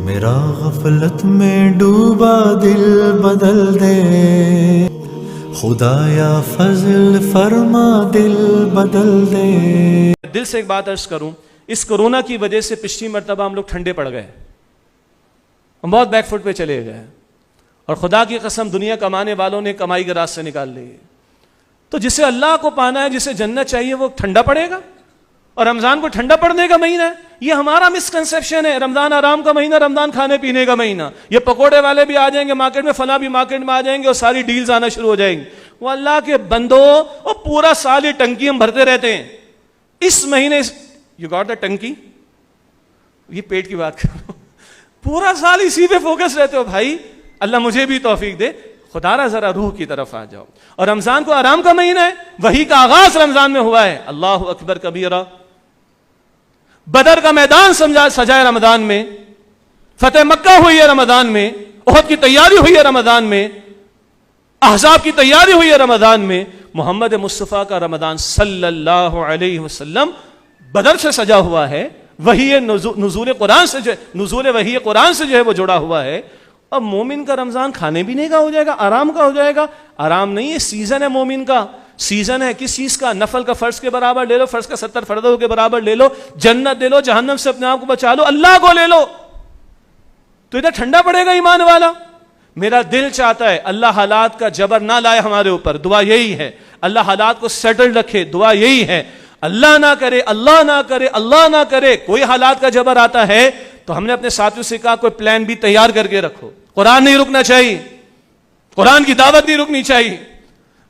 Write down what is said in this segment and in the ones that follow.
میرا غفلت میں ڈوبا دل بدل دے، خدایا فضل فرما دل بدل دے۔ دل سے ایک بات عرض کروں، اس کورونا کی وجہ سے پچھلی مرتبہ ہم لوگ ٹھنڈے پڑ گئے، ہم بہت بیک فٹ پہ چلے گئے، اور خدا کی قسم دنیا کمانے والوں نے کمائی کے راستے نکال لی۔ تو جسے اللہ کو پانا ہے، جسے جنت چاہیے، وہ ٹھنڈا پڑے گا، اور رمضان کو ٹھنڈا پڑنے کا مہینہ ہے۔ یہ ہمارا مسکنسیپشن ہے، رمضان آرام کا مہینہ، رمضان کھانے پینے کا مہینہ۔ یہ پکوڑے والے بھی آ جائیں گے مارکیٹ میں، فلاں بھی مارکیٹ میں آ جائیں گے، اور ساری ڈیلز آنا شروع ہو جائیں گی۔ وہ اللہ کے بندو، وہ پورا سال یہ ٹنکی ہم بھرتے رہتے ہیں، اس مہینے یو گاٹ دا ٹنکی، یہ پیٹ کی بات کرو، پورا سال اسی پہ فوکس رہتے ہو۔ بھائی اللہ مجھے بھی توفیق دے، خدا را ذرا روح کی طرف آ جاؤ۔ اور رمضان کو آرام کا مہینہ ہے، وحی کا آغاز رمضان میں ہوا ہے۔ اللہ اکبر کبیرہ، بدر کا میدان سجا ہے رمضان میں، فتح مکہ ہوئی ہے رمضان میں، احد کی تیاری ہوئی ہے رمضان میں، احزاب کی تیاری ہوئی ہے رمضان میں۔ محمد مصطفیٰ کا رمضان صلی اللہ علیہ وسلم بدر سے سجا ہوا ہے، وحی نزول قرآن سے نزول وحی قرآن سے جو ہے وہ جڑا ہوا ہے۔ اب مومن کا رمضان کھانے پینے کا ہو جائے گا، آرام کا ہو جائے گا؟ آرام نہیں ہے، سیزن ہے مومن کا۔ سیزن ہے کس چیز کا؟ نفل کا فرض کے برابر لے لو، فرض کا 70 فرضوں کے برابر لے لو، جنت لے لو، جہنم سے اپنے آپ کو بچا لو، اللہ کو لے لو، تو ادھر ٹھنڈا پڑے گا ایمان والا۔ میرا دل چاہتا ہے اللہ حالات کا جبر نہ لائے ہمارے اوپر، دعا یہی ہے۔ اللہ حالات کو سیٹل رکھے، دعا یہی ہے۔ اللہ نہ کرے، اللہ نہ کرے، اللہ نہ کرے کوئی حالات کا جبر آتا ہے تو ہم نے اپنے ساتھیوں سے کہا کوئی پلان بھی تیار کر کے رکھو۔ قرآن نہیں رکنا چاہیے، قرآن کی دعوت نہیں رکنی چاہیے،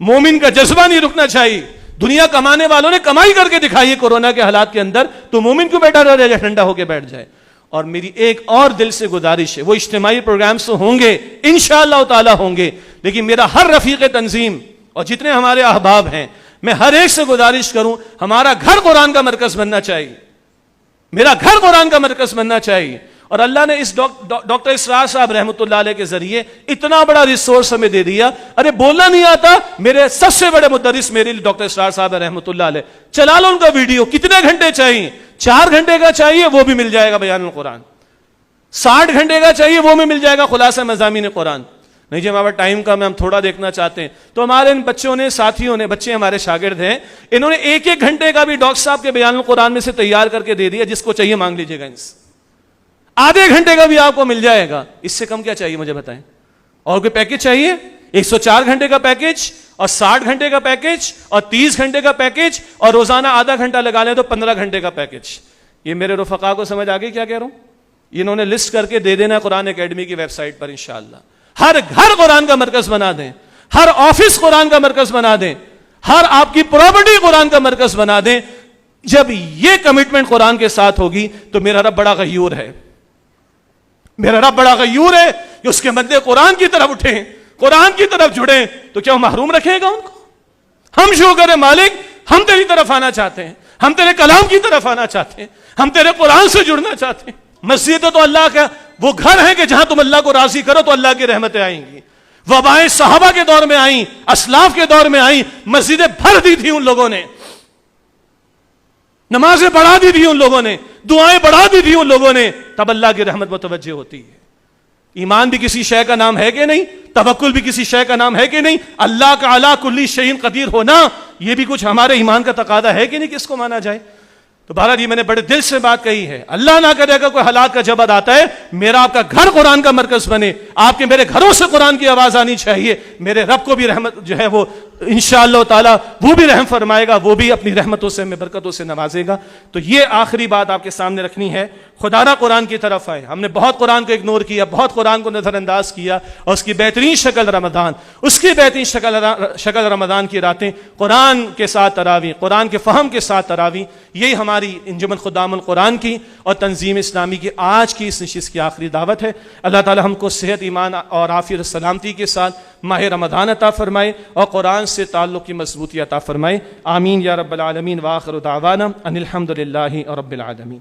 مومن کا جذبہ نہیں رکنا چاہیے۔ دنیا کمانے والوں نے کمائی کر کے دکھائی ہے کورونا کے حالات کے اندر، تو مومن کیوں بیٹھا رہ جائے، ٹھنڈا ہو کے بیٹھ جائے؟ اور میری ایک اور دل سے گزارش ہے، وہ اجتماعی پروگرامز تو ہوں گے انشاءاللہ تعالی ہوں گے، لیکن میرا ہر رفیق تنظیم اور جتنے ہمارے احباب ہیں، میں ہر ایک سے گزارش کروں، ہمارا گھر قرآن کا مرکز بننا چاہیے، میرا گھر قرآن کا مرکز بننا چاہیے۔ اور اللہ نے اس ڈاکٹر اسرار صاحب رحمۃ اللہ علیہ کے ذریعے اتنا بڑا ریسورس ہمیں دے دیا۔ ارے بولنا نہیں آتا، میرے سب سے بڑے مدرس میرے لیے ڈاکٹر اسرار صاحب رحمۃ اللہ علیہ، چلا لو ان کا ویڈیو، کتنے گھنٹے چاہیے؟ 4 گھنٹے کا چاہیے وہ بھی مل جائے گا بیان القرآن، 60 گھنٹے کا چاہیے وہ بھی مل جائے گا خلاصہ مضامین قرآن۔ نہیں جی ہمارا ٹائم کم ہے، ہم تھوڑا دیکھنا چاہتے ہیں، تو ہمارے ان بچوں نے، ساتھیوں نے، بچے ہمارے شاگرد ہیں، انہوں نے 1-1 گھنٹے کا بھی ڈاکٹر صاحب کے بیان القرآن میں سے تیار کر کے دے دیا، جس کو چاہیے مانگ لیجیے گا ان سے، آدھے گھنٹے کا بھی آپ کو مل جائے گا۔ اس سے کم کیا چاہیے مجھے بتائیں؟ اور کوئی پیکج چاہیے؟ 104 گھنٹے کا پیکج، اور 60 گھنٹے کا پیکج، اور 30 گھنٹے کا پیکج، اور روزانہ آدھا گھنٹہ لگا لیں تو 15 گھنٹے کا پیکج۔ یہ میرے رفقا کو سمجھ آ گئی کیا کہہ رہا ہوں؟ انہوں نے لسٹ کر کے دے دینا قرآن اکیڈمی کی ویب سائٹ پر انشاءاللہ۔ ہر گھر قرآن کا مرکز بنا دیں، ہر آفس قرآن کا مرکز بنا دیں، ہر آپ کی پراپرٹی قرآن کا مرکز بنا دیں۔ جب یہ کمٹمنٹ قرآن کے ساتھ ہوگی تو میرا رب بڑا غیور ہے، میرا رب بڑا غیور ہے کہ اس کے بندے قرآن کی طرف اٹھیں، قرآن کی طرف جڑیں، تو کیا وہ محروم رکھے گا ان کو؟ ہم شو کریں مالک، ہم تیری طرف آنا چاہتے ہیں، ہم تیرے کلام کی طرف آنا چاہتے ہیں، ہم تیرے قرآن سے جڑنا چاہتے ہیں۔ مسجد تو اللہ کا وہ گھر ہے کہ جہاں تم اللہ کو راضی کرو تو اللہ کی رحمتیں آئیں گی۔ وبائیں صحابہ کے دور میں آئیں، اسلاف کے دور میں آئیں، مسجدیں بھر دی تھی ان لوگوں نے، نمازیں بڑھا دی تھی ان لوگوں نے، دعائیں بڑھا دی تھی ان لوگوں نے، تب اللہ کی رحمت متوجہ ہوتی ہے۔ ایمان بھی کسی شے کا نام ہے کہ نہیں؟ توکل بھی کسی شے کا نام ہے کہ نہیں؟ اللہ کا علی کل شیء قدیر ہونا، یہ بھی کچھ ہمارے ایمان کا تقاضا ہے کہ نہیں، کس کو مانا جائے؟ تو بہرحال یہ میں نے بڑے دل سے بات کہی ہے، اللہ نہ کرے گا کوئی حالات کا جبر آتا ہے، میرا آپ کا گھر قرآن کا مرکز بنے، آپ کے میرے گھروں سے قرآن کی آواز آنی چاہیے۔ میرے رب کو بھی رحمت جو ہے وہ انشاءاللہ تعالی وہ بھی رحم فرمائے گا، وہ بھی اپنی رحمتوں سے، ہمیں برکتوں سے نوازے گا۔ تو یہ آخری بات آپ کے سامنے رکھنی ہے، خدا را قرآن کی طرف آئے۔ ہم نے بہت قرآن کو اگنور کیا، بہت قرآن کو نظر انداز کیا، اور اس کی بہترین شکل رمضان، اس کی بہترین شکل رمضان کی راتیں، قرآن کے ساتھ تراویح، قرآن کے فہم کے ساتھ تراویح، یہی ہماری انجمن خدام القرآن کی اور تنظیم اسلامی کی آج کی اس نشست کی آخری دعوت ہے۔ اللہ تعالی ہم کو صحت، ایمان اور عافیت و سلامتی کے ساتھ ماہ رمضان عطا فرمائے اور قرآن سے تعلق کی مضبوطی عطا فرمائے، آمین یا رب العالمین۔ وآخر دعوانا ان الحمد للہ رب العالمین۔